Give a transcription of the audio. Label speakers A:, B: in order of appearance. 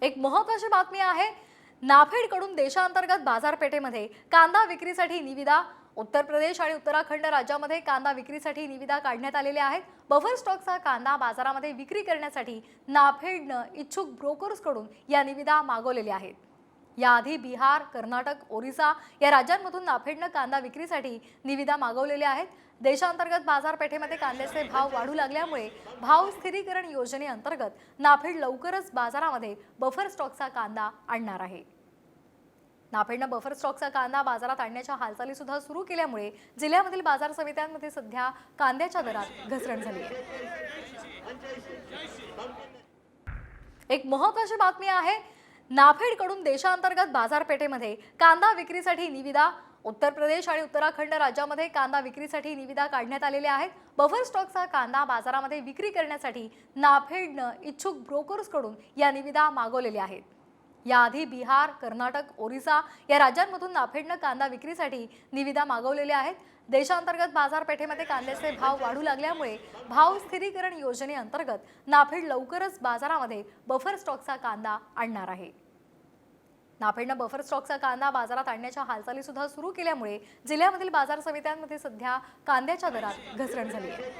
A: एक महत्त्वाची बातमी आहे। नाफेडकडून देशांतर्गत बाजारपेठेमध्ये कांदा विक्रीसाठी निविदा। उत्तर प्रदेश आणि उत्तराखंड राज्यामध्ये कांदा विक्रीसाठी निविदा काढण्यात आलेल्या आहेत। बफर स्टॉकचा कांदा बाजारामध्ये विक्री करण्यासाठी नाफेडनं इच्छुक ब्रोकर्सकडून या निविदा मागवलेल्या आहेत। याआधी बिहार, कर्नाटक, ओरिसा या राज्यांमधून नाफेडनं कांदा विक्रीसाठी निविदा मागवलेल्या आहेत। देशांतर्गत बाजारपेठेमध्ये कांद्याचे भाव वाढू लागल्यामुळे भाव स्थिरीकरण योजनेअंतर्गत नाफेड लवकरच बाजारामध्ये बफर स्टॉकचा कांदा आणणार आहे। नाफेडनं बफर स्टॉकचा कांदा बाजारात आणण्याच्या हालचाली सुद्धा सुरू केल्यामुळे जिल्ह्यामधील बाजार समित्यांमध्ये सध्या कांद्याच्या दरात घसरण झाली आहे। एक महत्त्वाची बातमी आहे। नाफेडकडून देशांतर्गत बाजारपेठेमध्ये कांदा विक्रीसाठी निविदा। उत्तर प्रदेश आणि उत्तराखंड राज्यामध्ये कांदा विक्रीसाठी निविदा काढण्यात आलेल्या आहेत। बफर स्टॉकचा कांदा बाजारामध्ये विक्री करण्यासाठी नाफेडनं इच्छुक ब्रोकर्सकडून या निविदा मागवलेल्या आहेत। याआधी बिहार, कर्नाटक, ओरिसा या राज्यांमधून नाफेडनं कांदा विक्रीसाठी निविदा मागवलेल्या आहेत। देशांतर्गत बाजारपेठेमध्ये कांद्याचे भाव वाढू लागल्यामुळे भाव स्थिरीकरण योजनेअंतर्गत नाफेड लवकरच बाजारामध्ये बफर स्टॉकचा कांदा आणणार आहे। नाफेडनं बफर स्टॉकचा कांदा बाजारात आणण्याच्या हालचाली सुद्धा सुरू केल्यामुळे जिल्ह्यामधील बाजार समित्यांमध्ये सध्या कांद्याच्या दरात घसरण झाली आहे।